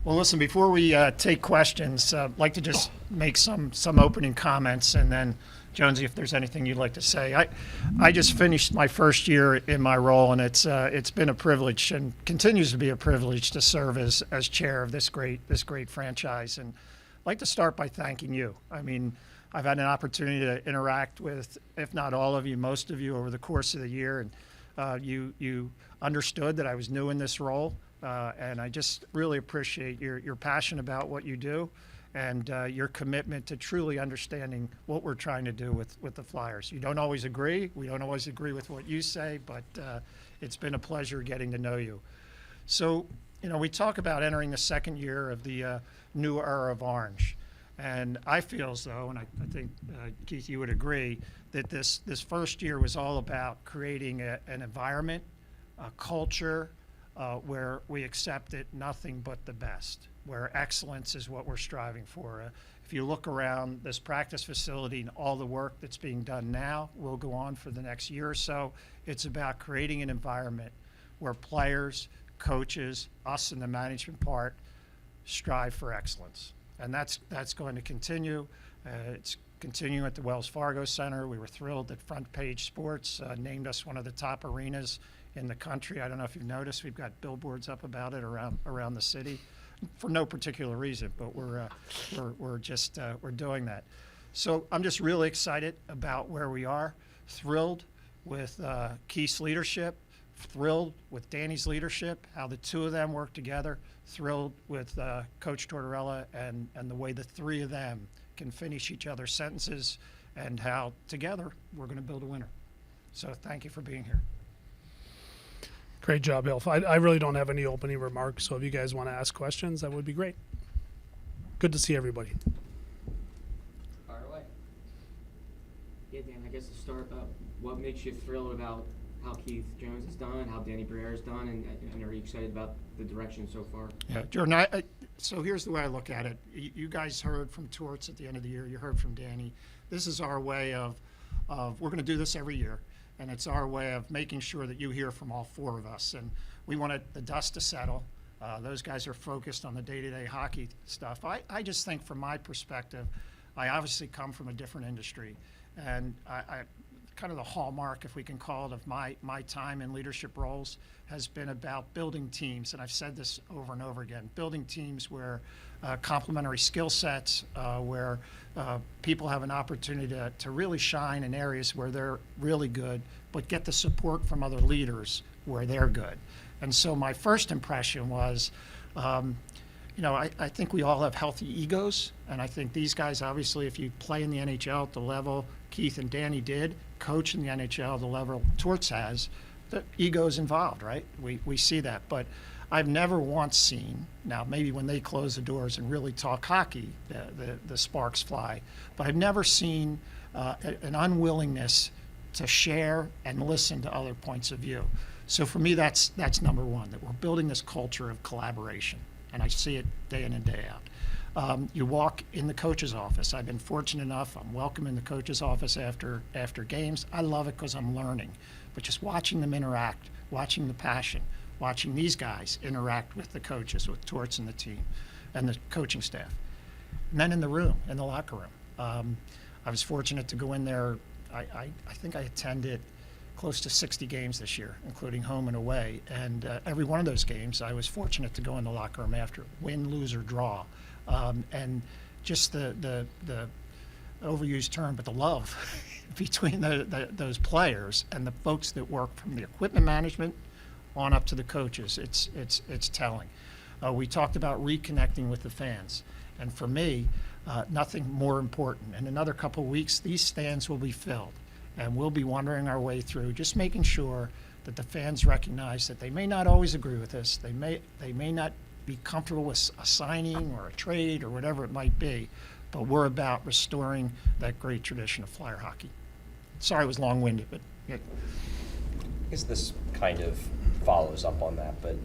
Well, listen, before we take questions, I'd like to just make some opening comments, and then, Jonesy, if there's anything you'd like to say. I just finished my first year in my role, and it's been a privilege and continues to be a privilege to serve as chair of this great franchise. And I'd like to start by thanking you. I mean, I've had an opportunity to interact with, if not all of you, most of you over the course of the year, and you understood that I was new in this role. And I just really appreciate your passion about what you do and your commitment to truly understanding what we're trying to do with the Flyers. You don't always agree. We don't always agree with what you say, but it's been a pleasure getting to know you. So, we talk about entering the second year of the new era of Orange. And I feel as though, and I think, Keith, you would agree, that this first year was all about creating an environment, a culture, where we accepted nothing but the best, where excellence is what we're striving for. If you look around this practice facility and all the work that's being done now, will go on for the next year or so, it's about creating an environment where players, coaches, us in the management part, strive for excellence. And that's going to continue. It's continuing at the Wells Fargo Center. We were thrilled that Front Page Sports named us one of the top arenas in the country. I don't know if you've noticed, we've got billboards up about it around the city, for no particular reason, but we're doing that. So I'm just really excited about where we are. Thrilled with Keith's leadership. Thrilled with Danny's leadership, how the two of them work together. Thrilled with Coach Tortorella and the way the three of them can finish each other's sentences, and how together we're going to build a winner. So thank you for being here. Great job, Hilf. I really don't have any opening remarks, so if you guys want to ask questions, that would be great. Good to see everybody. Fire away. Yeah, Dan, I guess to start about what makes you thrilled about how Keith Jones has done, how Danny Briere has done, and are you excited about the direction so far? Yeah, Jordan, so here's the way I look at it. You guys heard from Torts at the end of the year. You heard from Danny. This is our way of we're going to do this every year. And it's our way of making sure that you hear from all four of us. And we wanted the dust to settle. Those guys are focused on the day-to-day hockey stuff. I just think from my perspective, I obviously come from a different industry. And I kind of the hallmark, if we can call it, of my time in leadership roles has been about building teams. And I've said this over and over again, building teams where complementary skill sets, where people have an opportunity to really shine in areas where they're really good, but get the support from other leaders where they're good. And so my first impression was, I think we all have healthy egos, and I think these guys, obviously, if you play in the NHL at the level Keith and Danny did, coach in the NHL the level Torts has, the ego's involved, right? We see that, but I've never once seen, now maybe when they close the doors and really talk hockey, the sparks fly, but I've never seen an unwillingness to share and listen to other points of view. So for me, that's number one, that we're building this culture of collaboration, and I see it day in and day out. You walk in the coach's office. I've been fortunate enough, I'm welcome in the coach's office after games. I love it because I'm learning, but just watching them interact, watching the passion, watching these guys interact with the coaches, with Torts and the team, and the coaching staff. And then in the room, in the locker room. I was fortunate to go in there. I think I attended close to 60 games this year, including home and away. And every one of those games, I was fortunate to go in the locker room after, win, lose, or draw. And just the overused term, but the love between those players and the folks that work from the equipment management on up to the coaches, it's telling. We talked about reconnecting with the fans, and for me, nothing more important. In another couple of weeks, these stands will be filled, and we'll be wandering our way through, just making sure that the fans recognize that they may not always agree with us. They may not be comfortable with a signing or a trade or whatever it might be, but we're about restoring that great tradition of Flyer hockey. Sorry it was long-winded, but yeah. I guess this kind of follows up on that, but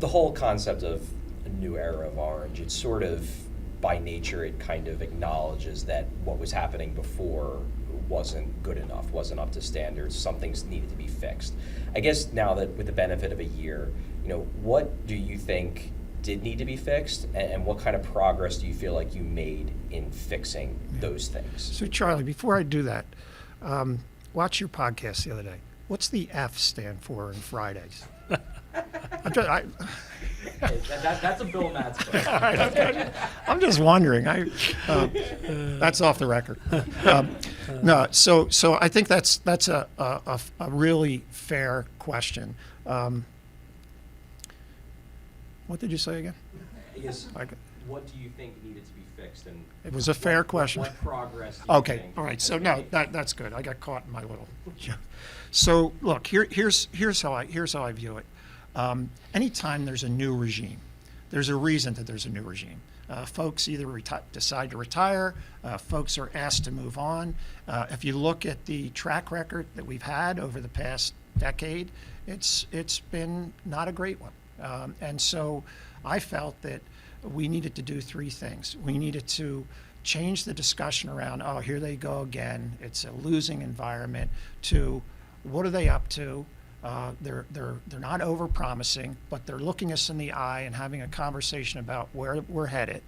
the whole concept of a new era of Orange, it's sort of, by nature, it kind of acknowledges that what was happening before wasn't good enough, wasn't up to standards, some things needed to be fixed. I guess now that with the benefit of a year, what do you think did need to be fixed, and what kind of progress do you feel like you made in fixing those things? So Charlie, before I do that, watch your podcast the other day. What's the F stand for in Fridays? That's a Bill Matz question. All right, I'm just wondering. That's off the record. No, so I think that's a really fair question. What did you say again? Yes. I- What do you think needed to be fixed, and It was a fair question. What progress? Do you Okay, think all right. has So been no, made? that's good. I got caught in my little. So look, here's how I view it. Anytime there's a new regime, there's a reason that there's a new regime. Folks either decide to retire, folks are asked to move on. If you look at the track record that we've had over the past decade, it's been not a great one. And so I felt that we needed to do three things. We needed to change the discussion around, oh, here they go again, it's a losing environment, to what are they up to? They're not over-promising, but they're looking us in the eye and having a conversation about where we're headed.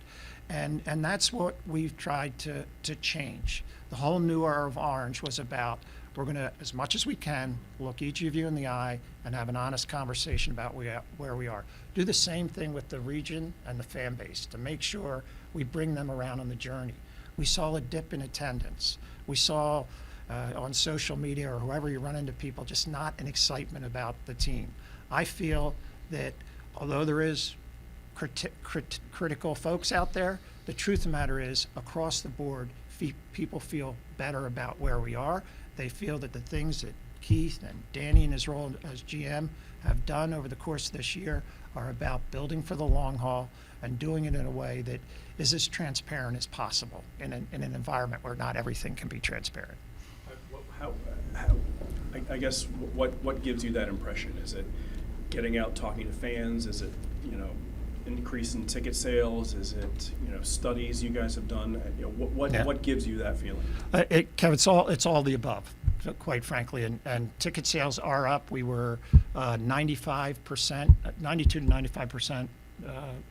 And that's what we've tried to change. The whole new era of Orange was about, we're going to, as much as we can, look each of you in the eye and have an honest conversation about where we are. Do the same thing with the region and the fan base to make sure we bring them around on the journey. We saw a dip in attendance. We saw on social media or whoever you run into people, just not an excitement about the team. I feel that although there is critical folks out there, the truth of the matter is, across the board, people feel better about where we are. They feel that the things that Keith and Danny in his role as GM have done over the course of this year are about building for the long haul and doing it in a way that is as transparent as possible in an environment where not everything can be transparent. I guess what gives you that impression? Is it getting out talking to fans? Is it, increase in ticket sales? Is it, studies you guys have done? What gives you that feeling? Kev, it's all the above, quite frankly. And ticket sales are up. We were 95%, 92 to 95%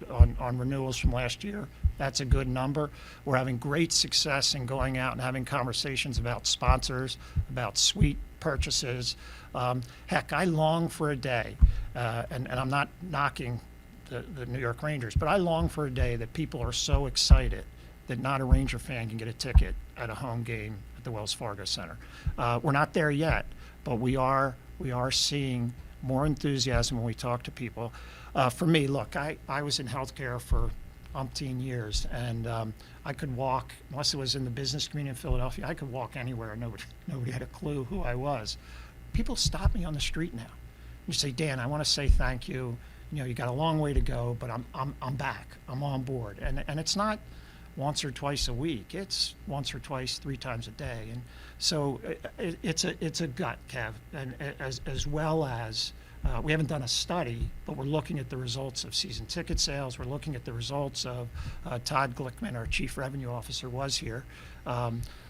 on renewals from last year. That's a good number. We're having great success in going out and having conversations about sponsors, about suite purchases. Heck, I long for a day, and I'm not knocking the New York Rangers, but I long for a day that people are so excited that not a Ranger fan can get a ticket at a home game at the Wells Fargo Center. We're not there yet, but we are seeing more enthusiasm when we talk to people. For me, look, I was in healthcare for umpteen years, and I could walk, unless it was in the business community in Philadelphia, I could walk anywhere. Nobody had a clue who I was. People stop me on the street now. You say, Dan, I want to say thank you. You got a long way to go, but I'm back. I'm on board. And it's not once or twice a week. It's once or twice, 3 times a day. And so it's a gut, Kev, and as well as we haven't done a study, but we're looking at the results of season ticket sales. We're looking at the results of Todd Glickman, our chief revenue officer, was here,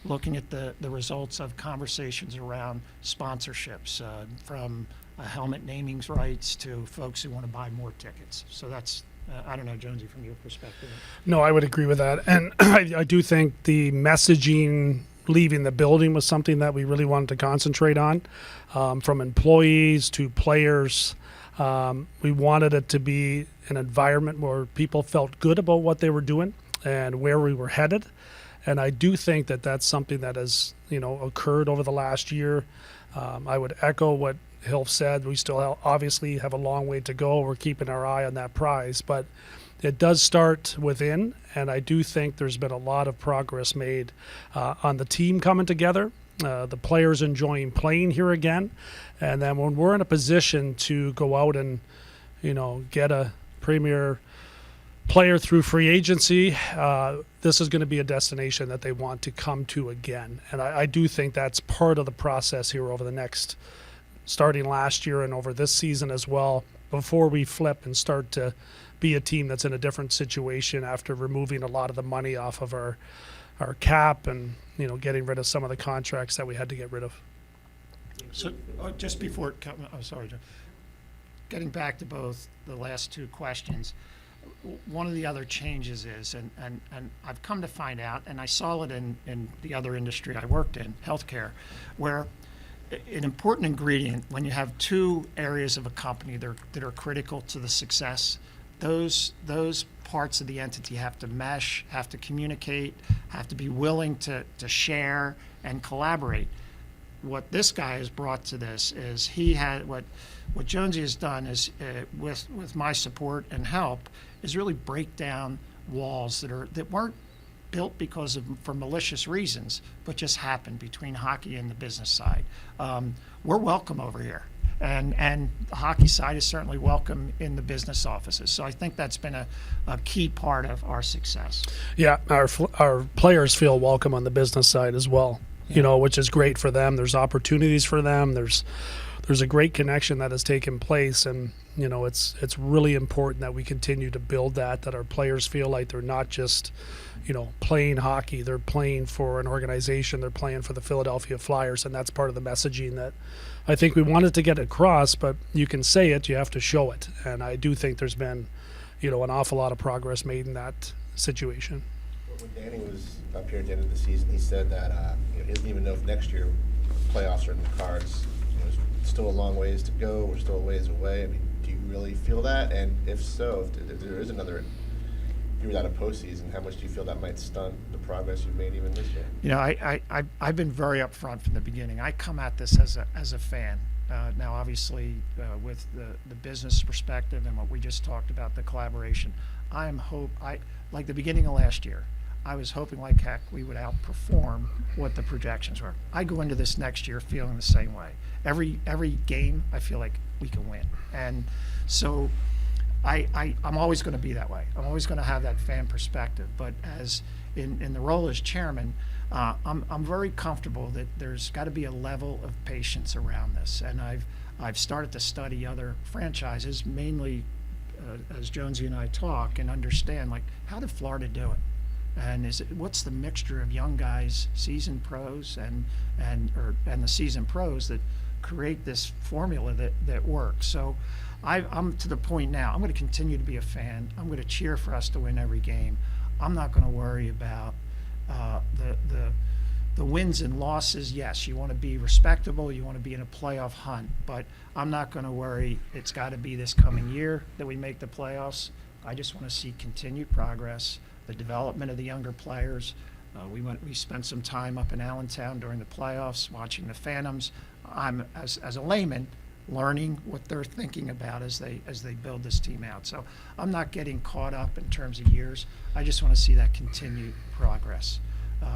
looking at the results of conversations around sponsorships, from helmet namings rights to folks who want to buy more tickets. So that's, I don't know, Jonesy, from your perspective. No, I would agree with that. And I do think the messaging leaving the building was something that we really wanted to concentrate on, from employees to players. We wanted it to be an environment where people felt good about what they were doing and where we were headed. And I do think that that's something that has, occurred over the last year. I would echo what Hilf said. We still obviously have a long way to go. We're keeping our eye on that prize, but it does start within, and I do think there's been a lot of progress made on the team coming together, the players enjoying playing here again, and then when we're in a position to go out and, get a premier player through free agency, this is going to be a destination that they want to come to again. And I do think that's part of the process here over the next, starting last year and over this season as well, before we flip and start to be a team that's in a different situation after removing a lot of the money off of our cap and, getting rid of some of the contracts that we had to get rid of. So just before, sorry, John. Getting back to both the last two questions, one of the other changes is, and I've come to find out, and I saw it in the other industry I worked in, healthcare, where an important ingredient when you have two areas of a company that are critical to the success, those parts of the entity have to mesh, have to communicate, have to be willing to share and collaborate. What this guy has brought to this is what Jonesy has done is with my support and help is really break down walls that weren't built for malicious reasons, but just happened between hockey and the business side. We're welcome over here, and the hockey side is certainly welcome in the business offices. So I think that's been a key part of our success. Yeah, our players feel welcome on the business side as well. You know, which is great for them. There's opportunities for them. There's a great connection that has taken place, and you know, it's really important that we continue to build that our players feel like they're not just, you know, playing hockey. They're playing for an organization. They're playing for the Philadelphia Flyers, and that's part of the messaging that I think we wanted to get across. But you can say it, you have to show it, and I do think there's been, you know, an awful lot of progress made in that situation. When Danny was up here at the end of the season, he said that he doesn't even know if next year playoffs are in the cards. There's still a long ways to go. We're still a ways away. I mean, do you really feel that? And if so, if there is another year without a postseason, how much do you feel that might stunt the progress you've made even this year? You know, I've been very upfront from the beginning. I come at this as a fan. Now, obviously, with the business perspective and what we just talked about, the collaboration, like the beginning of last year, I was hoping like heck we would outperform what the projections were. I go into this next year feeling the same way. Every game, I feel like we can win. And so I'm always going to be that way. I'm always going to have that fan perspective. But as in the role as chairman, I'm very comfortable that there's got to be a level of patience around this. And I've started to study other franchises, mainly as Jonesy and I talk and understand, like, how did Florida do it? And what's the mixture of young guys, seasoned pros, and the seasoned pros that create this formula that works? So I'm to the point now. I'm going to continue to be a fan. I'm going to cheer for us to win every game. I'm not going to worry about the wins and losses. Yes, you want to be respectable. You want to be in a playoff hunt, but I'm not going to worry. It's got to be this coming year that we make the playoffs. I just want to see continued progress. The development of the younger players. We spent some time up in Allentown during the playoffs watching the Phantoms. I'm, as a layman, learning what they're thinking about as they build this team out. So I'm not getting caught up in terms of years. I just want to see that continued progress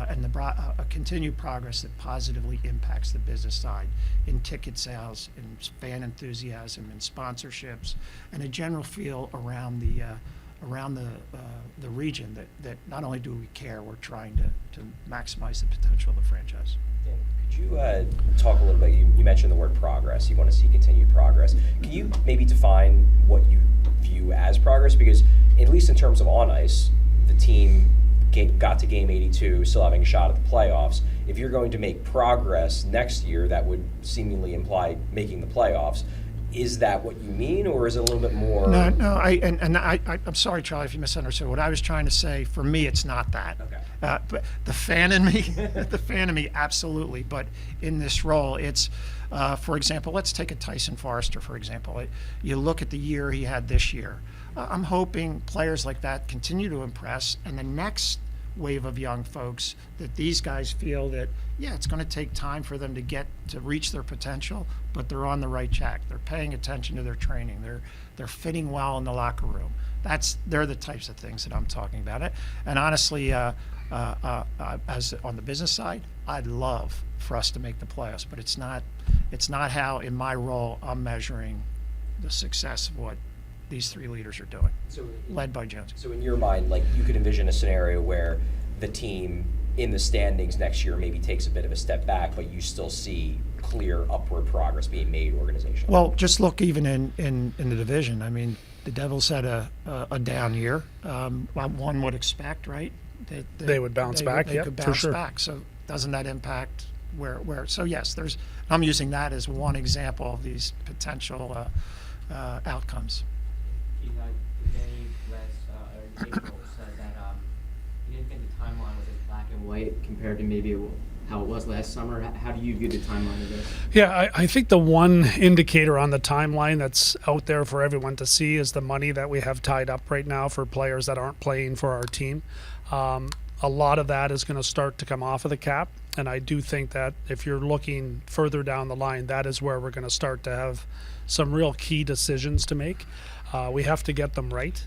and a continued progress that positively impacts the business side in ticket sales, in fan enthusiasm, in sponsorships, and a general feel around the region that not only do we care, we're trying to maximize the potential of the franchise. Dan, could you talk a little bit, you mentioned the word progress, you want to see continued progress. Can you maybe define what you view as progress? Because at least in terms of on ice, the team got to game 82, still having a shot at the playoffs. If you're going to make progress next year, that would seemingly imply making the playoffs. Is that what you mean, or is it a little bit more? No. I'm sorry, Charlie, if you misunderstood. What I was trying to say, for me, it's not that. Okay. But the fan in me, absolutely. But in this role, it's, for example, let's take a Tyson Forrester, for example. You look at the year he had this year. I'm hoping players like that continue to impress, and the next wave of young folks, that these guys feel that, yeah, it's going to take time for them to reach their potential, but they're on the right track. They're paying attention to their training. They're fitting well in the locker room. They're the types of things that I'm talking about. And honestly, as on the business side, I'd love for us to make the playoffs, but it's not how in my role I'm measuring the success of what these three leaders are doing, led by Jones. So in your mind, like, you could envision a scenario where the team in the standings next year maybe takes a bit of a step back, but you still see clear upward progress being made organizationally. Well, just look even in the division. I mean, the Devils had a down year. One would expect, right? That They would bounce back, They yeah, could for bounce sure. back. So doesn't that impact where? So yes, I'm using that as one example of these potential outcomes. Danny, last compared to maybe how it was last summer? How do you view the timeline of this? Yeah, I think the one indicator on the timeline that's out there for everyone to see is the money that we have tied up right now for players that aren't playing for our team. A lot of that is going to start to come off of the cap, and I do think that if you're looking further down the line, that is where we're going to start to have some real key decisions to make. We have to get them right.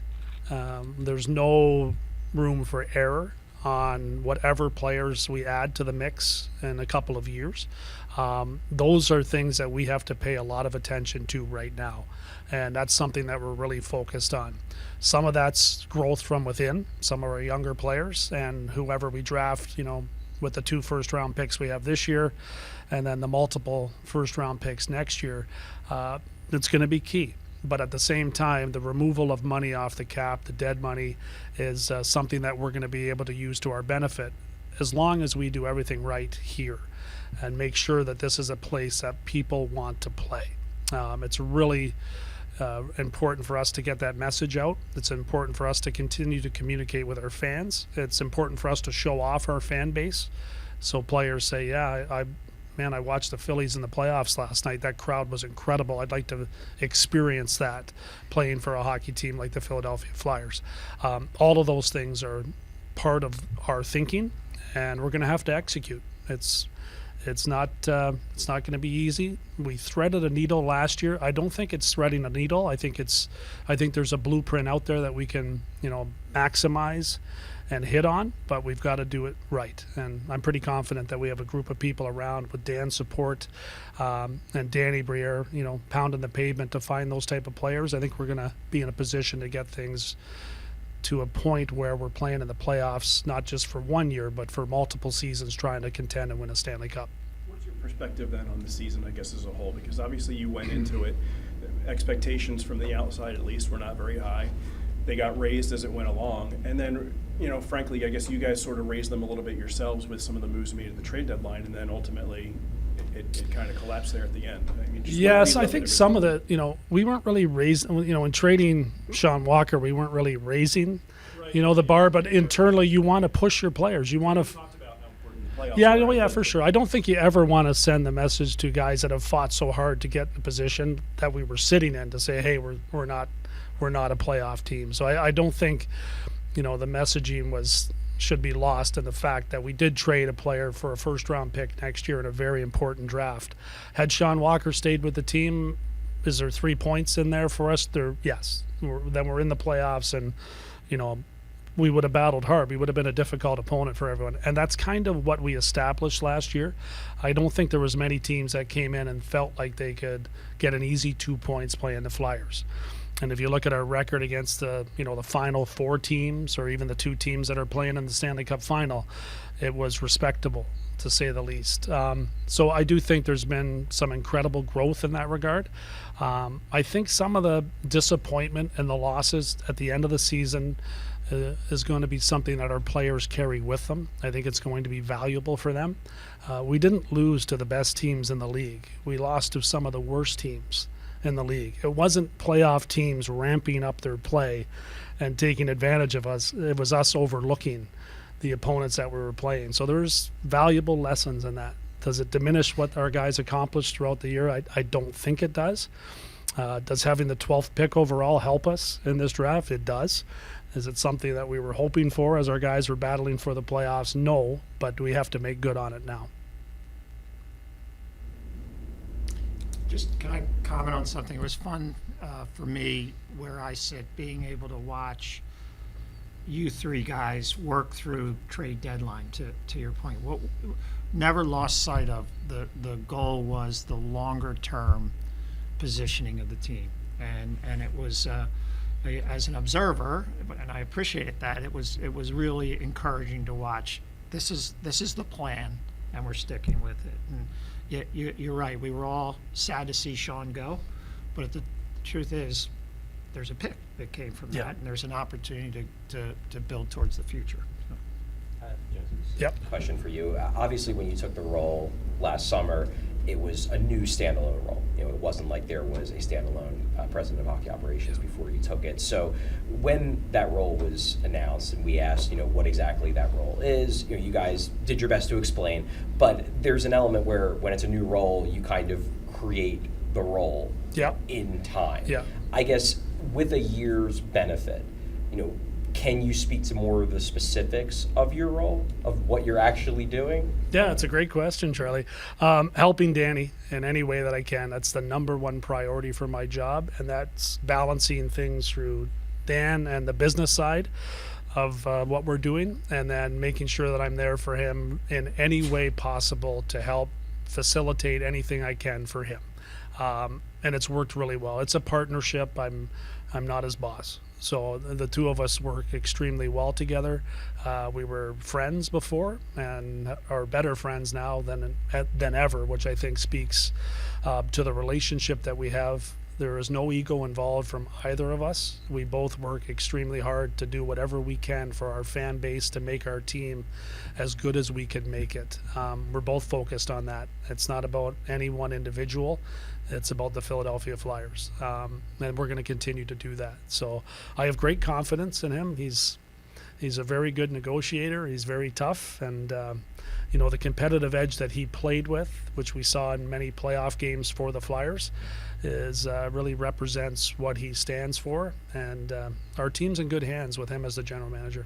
There's no room for error on whatever players we add to the mix in a couple of years. Those are things that we have to pay a lot of attention to right now, and that's something that we're really focused on. Some of that's growth from within, some of our younger players, and whoever we draft, with the 2 first-round picks we have this year, and then the multiple first-round picks next year, it's going to be key. But at the same time, the removal of money off the cap, the dead money, is something that we're going to be able to use to our benefit as long as we do everything right here and make sure that this is a place that people want to play. It's really important for us to get that message out. It's important for us to continue to communicate with our fans. It's important for us to show off our fan base so players say, yeah, I watched the Phillies in the playoffs last night. That crowd was incredible. I'd like to experience that playing for a hockey team like the Philadelphia Flyers. All of those things are part of our thinking, and we're going to have to execute. It's not going to be easy. We threaded a needle last year. I don't think it's threading a needle. I think there's a blueprint out there that we can maximize and hit on, but we've got to do it right. And I'm pretty confident that we have a group of people around with Dan's support and Danny Briere, pounding the pavement to find those type of players. I think we're going to be in a position to get things to a point where we're playing in the playoffs, not just for 1 year, but for multiple seasons, trying to contend and win a Stanley Cup. What's your perspective then on the season, I guess, as a whole? Because obviously you went into it, expectations from the outside at least were not very high. They got raised as it went along. And then, frankly, I guess you guys sort of raised them a little bit yourselves with some of the moves made at the trade deadline, and then ultimately it kind of collapsed there at the end. I mean, yes, I think some of the, we weren't really raising, in trading Sean Walker, we weren't really raising, the bar, but internally you want to push your players. You want to. Talked about how important the playoffs Yeah, were. yeah, for sure. I don't think you ever want to send the message to guys that have fought so hard to get the position that we were sitting in to say, hey, we're not a playoff team. So I don't think, the messaging should be lost in the fact that we did trade a player for a first-round pick next year in a very important draft. Had Sean Walker stayed with the team, is there 3 points in there for us? Yes. Then we're in the playoffs, and we would have battled hard. We would have been a difficult opponent for everyone, and that's kind of what we established last year. I don't think there was many teams that came in and felt like they could get an easy 2 points playing the Flyers. And if you look at our record against the final 4 teams, or even the 2 teams that are playing in the Stanley Cup final, it was respectable, to say the least. So I do think there's been some incredible growth in that regard. I think some of the disappointment and the losses at the end of the season is going to be something that our players carry with them. I think it's going to be valuable for them. We didn't lose to the best teams in the league. We lost to some of the worst teams in the league. It wasn't playoff teams ramping up their play and taking advantage of us. It was us overlooking the opponents that we were playing. So there's valuable lessons in that. Does it diminish what our guys accomplished throughout the year? I don't think it does. Does having the 12th pick overall help us in this draft? It does. Is it something that we were hoping for as our guys were battling for the playoffs? No, but we have to make good on it now. Just can I comment on something? It was fun for me where I sit, being able to watch you 3 guys work through trade deadline. To your point, what never lost sight of the goal was the longer term positioning of the team, and it was as an observer, and I appreciated that. It was really encouraging to watch. This is the plan, and we're sticking with it. And you're right. We were all sad to see Sean go, but the truth is, there's a pick that came from that, and there's an opportunity to build towards the future. Yep. Question for you. Obviously, when you took the role last summer, it was a new standalone role. You know, it wasn't like there was a standalone president of hockey operations before you took it. So when that role was announced and we asked, you know, what exactly that role is, you know, you guys did your best to explain, but there's an element where when it's a new role, you kind of create the role Yep. in time. Yeah. I guess with a year's benefit, you know, can you speak to more of the specifics of your role, of what you're actually doing? Yeah, it's a great question, Charlie. Helping Danny in any way that I can. That's the number one priority for my job, and that's balancing things through Dan and the business side of what we're doing, and then making sure that I'm there for him in any way possible to help facilitate anything I can for him. And it's worked really well. It's a partnership. I'm not his boss. So the two of us work extremely well together. We were friends before and are better friends now than ever, which I think speaks to the relationship that we have. There is no ego involved from either of us. We both work extremely hard to do whatever we can for our fan base to make our team as good as we can make it. We're both focused on that. It's not about any one individual. It's about the Philadelphia Flyers, and we're going to continue to do that. So I have great confidence in him. He's a very good negotiator. He's very tough, and you know, the competitive edge that he played with, which we saw in many playoff games for the Flyers, is really represents what he stands for. And our team's in good hands with him as the general manager.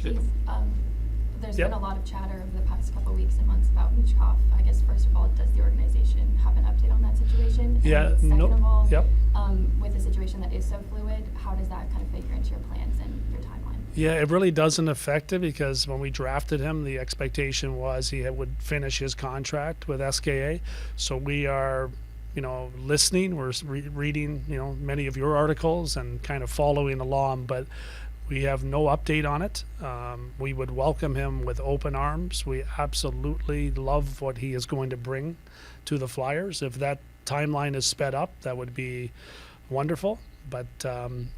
Keith, there's Yep. been a lot of chatter over the past couple weeks and months about Michkov. I guess first of all, does the organization have an update on that situation? Yeah, And second no- of all, yep. With a situation that is so fluid, how does that kind of figure into your plans and your timeline? Yeah, it really doesn't affect it because when we drafted him, the expectation was he would finish his contract with SKA. So we are, you know, listening. We're reading, you know, many of your articles and kind of following along, but we have no update on it. We would welcome him with open arms. We absolutely love what he is going to bring to the Flyers. If that timeline is sped up, that would be wonderful, but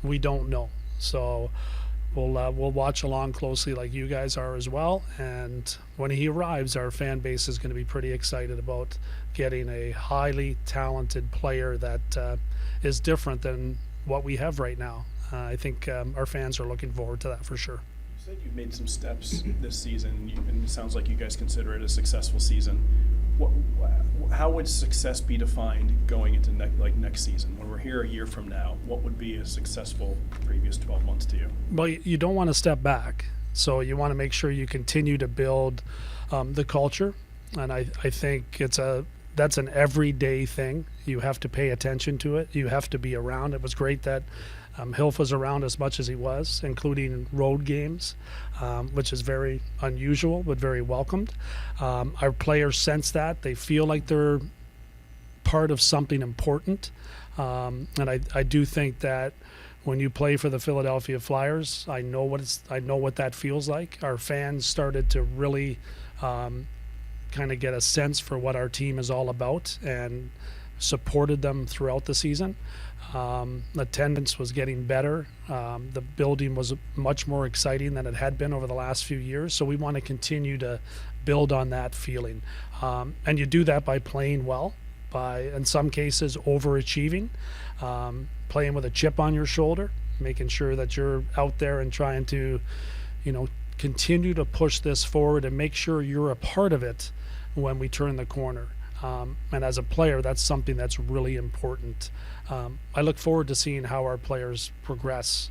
we don't know. So we'll watch along closely like you guys are as well. And when he arrives, our fan base is going to be pretty excited about getting a highly talented player that is different than what we have right now. I think our fans are looking forward to that for sure. You said you've made some steps this season, and it sounds like you guys consider it a successful season. How would success be defined going into next season? When we're here a year from now, what would be a successful previous 12 months to you? Well, you don't want to step back. So you want to make sure you continue to build the culture. And I think that's an everyday thing. You have to pay attention to it. You have to be around. It was great that Hilf was around as much as he was, including road games, which is very unusual but very welcomed. Our players sense that. They feel like they're part of something important. And I do think that when you play for the Philadelphia Flyers, I know what that feels like. Our fans started to really kind of get a sense for what our team is all about and supported them throughout the season. Attendance was getting better. The building was much more exciting than it had been over the last few years. So we want to continue to build on that feeling. And you do that by playing well, by, in some cases, overachieving, playing with a chip on your shoulder, making sure that you're out there and trying to, you know, continue to push this forward and make sure you're a part of it when we turn the corner. And as a player, that's something that's really important. I look forward to seeing how our players progress,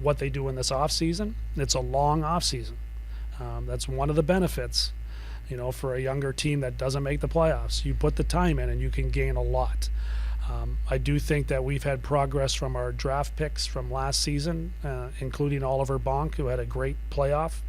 what they do in this off season. It's a long off season. That's one of the benefits, you know, for a younger team that doesn't make the playoffs. You put the time in and you can gain a lot. I do think that we've had progress from our draft picks from last season, including Oliver Bonk, who had a great playoff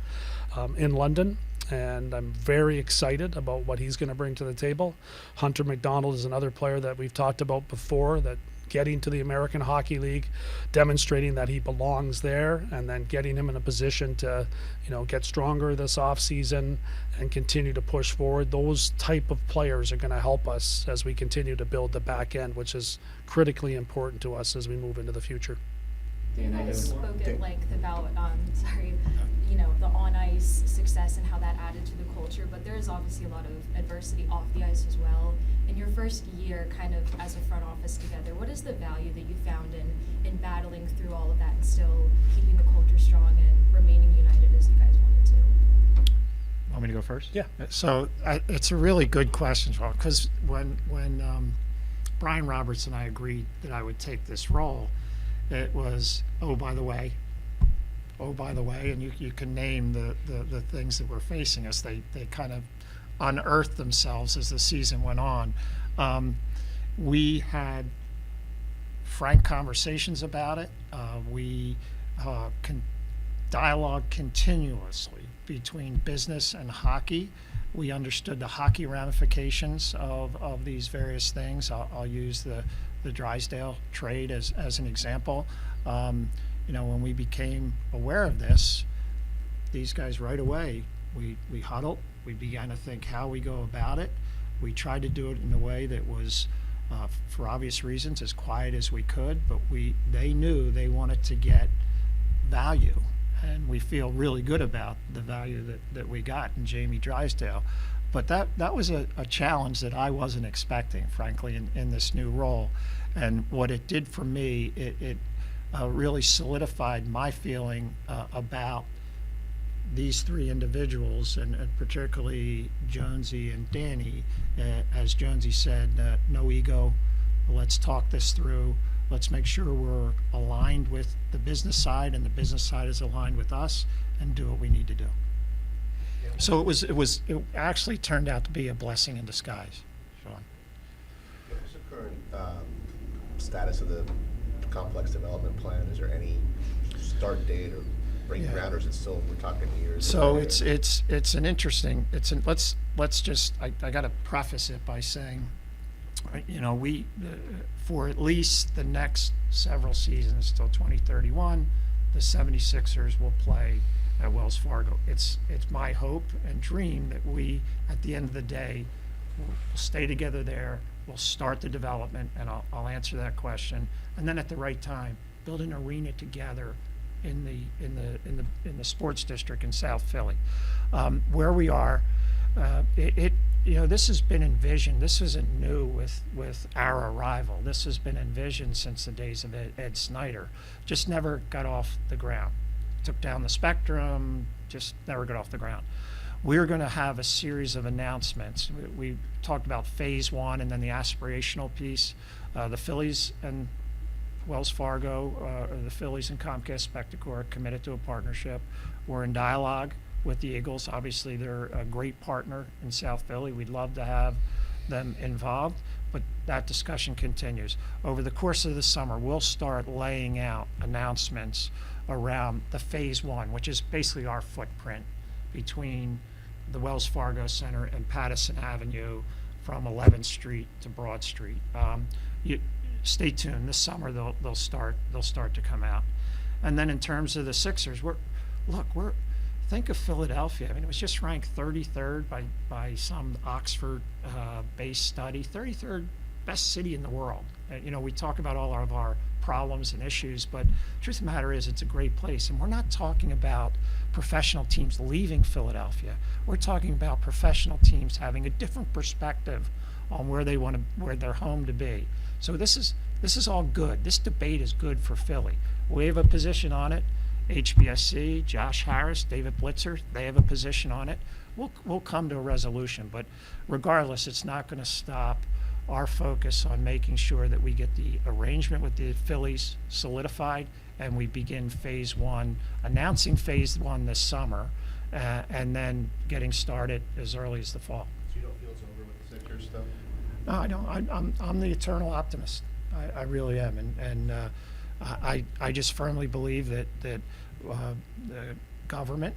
in London. And I'm very excited about what he's going to bring to the table. Hunter McDonald is another player that we've talked about before, that getting to the American Hockey League, demonstrating that he belongs there, and then getting him in a position to, you know, get stronger this offseason and continue to push forward. Those type of players are going to help us as we continue to build the back end, which is critically important to us as we move into the future. You Dan, I guys know- spoke at length about, the on-ice success and how that added to the culture, but there is obviously a lot of adversity off the ice as well. In your first year, kind of as a front office together, what is the value that you found in battling through all of that and still keeping the culture strong and remaining united as you guys wanted to? Want me to go first? Yeah. So it's a really good question, Joel, because when Brian Roberts and I agreed that I would take this role, it was, oh, by the way, and you can name the things that were facing us. They kind of unearthed themselves as the season went on. We had frank conversations about it. We dialogue continuously between business and hockey. We understood the hockey ramifications of these various things. I'll use the Drysdale trade as an example. When we became aware of this, these guys right away, we huddled. We began to think how we go about it. We tried to do it in a way that was, for obvious reasons, as quiet as we could, but they knew they wanted to get value. And we feel really good about the value that we got in Jamie Drysdale. But that was a challenge that I wasn't expecting, frankly, in this new role. And what it did for me, it really solidified my feeling about these three individuals, and particularly Jonesy and Danny. As Jonesy said, no ego. Let's talk this through. Let's make sure we're aligned with the business side, and the business side is aligned with us, and do what we need to do. So it actually turned out to be a blessing in disguise, Sean. What's the current status of the complex development plan? Is there any start date or breaking ground, or is it still, we're talking years? So it's an interesting, let's just, I got to preface it by saying, we for at least the next several seasons till 2031, the 76ers will play at Wells Fargo. It's my hope and dream that we, at the end of the day, will stay together there. We'll start the development, and I'll answer that question. And then at the right time, build an arena together in the sports district in South Philly. Where we are, this has been envisioned. This isn't new with our arrival. This has been envisioned since the days of Ed Snyder. Just never got off the ground. Took down the spectrum, just never got off the ground. We're going to have a series of announcements. We talked about phase one and then the aspirational piece. The Phillies and Wells Fargo, or the Phillies and Comcast Spectacor are committed to a partnership. We're in dialogue with the Eagles. Obviously, they're a great partner in South Philly. We'd love to have them involved, but that discussion continues. Over the course of the summer, we'll start laying out announcements around the phase one, which is basically our footprint between the Wells Fargo Center and Pattison Avenue from 11th Street to Broad Street. Stay tuned. This summer they'll start to come out. And then in terms of the Sixers, think of Philadelphia. I mean, it was just ranked 33rd by some Oxford-based study, 33rd best city in the world. We talk about all of our problems and issues, but the truth of the matter is it's a great place. And we're not talking about professional teams leaving Philadelphia. We're talking about professional teams having a different perspective on where their home to be. So this is all good. This debate is good for Philly. We have a position on it. HBSC, Josh Harris, David Blitzer, they have a position on it. We'll come to a resolution, but regardless, it's not going to stop our focus on making sure that we get the arrangement with the Phillies solidified, and we begin phase one, announcing phase one this summer, and then getting started as early as the fall. So you don't feel it's over with the Sixers stuff? No, I don't. I'm the eternal optimist. I really am, and I just firmly believe that the government,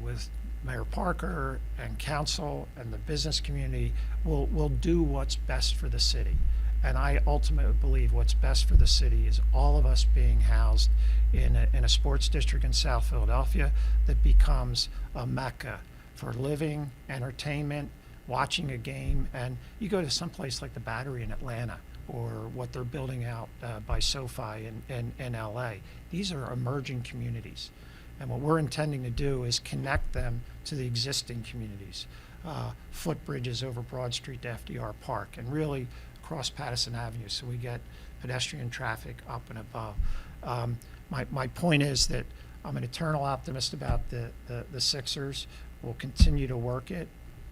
with Mayor Parker and council and the business community, will do what's best for the city. And I ultimately believe what's best for the city is all of us being housed in a sports district in South Philadelphia that becomes a mecca for living, entertainment, watching a game. And you go to some place like the Battery in Atlanta, or what they're building out by SoFi in LA. These are emerging communities. And what we're intending to do is connect them to the existing communities, footbridges over Broad Street to FDR Park, and really across Patterson Avenue, so we get pedestrian traffic up and above. My point is that I'm an eternal optimist about the Sixers. We'll continue to work it.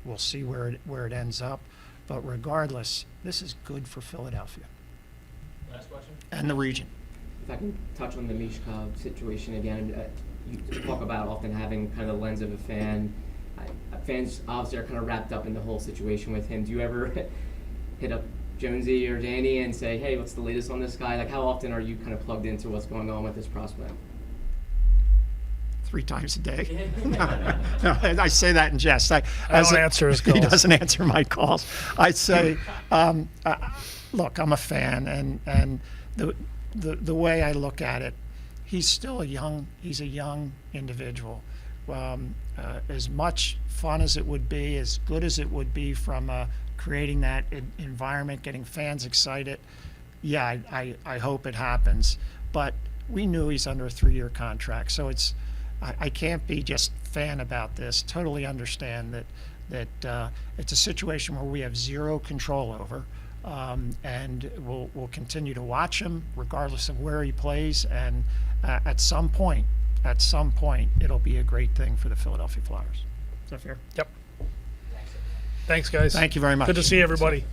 We'll see where it ends up. But regardless, this is good for Philadelphia Last question. and the region. If I can touch on the Mishkov situation again, you talk about often having kind of the lens of a fan. Fans obviously are kind of wrapped up in the whole situation with him. Do you ever hit up Jonesy or Danny and say, hey, what's the latest on this guy? Like, how often are you kind of plugged into what's going on with this prospect? 3 times a day. No, I say that in jest. I don't answer his He calls. doesn't answer my calls. I say, look, I'm a fan, and the way I look at it, he's a young individual. As much fun as it would be, as good as it would be from creating that environment, getting fans excited, yeah, I hope it happens. But we knew he's under a 3-year contract, so I can't be just fan about this. Totally understand that it's a situation where we have zero control over, and we'll continue to watch him regardless of where he plays. And at some point, it'll be a great thing for the Philadelphia Flyers. Is that fair? Yep. Thanks, guys. Thank you very much. Good to see everybody.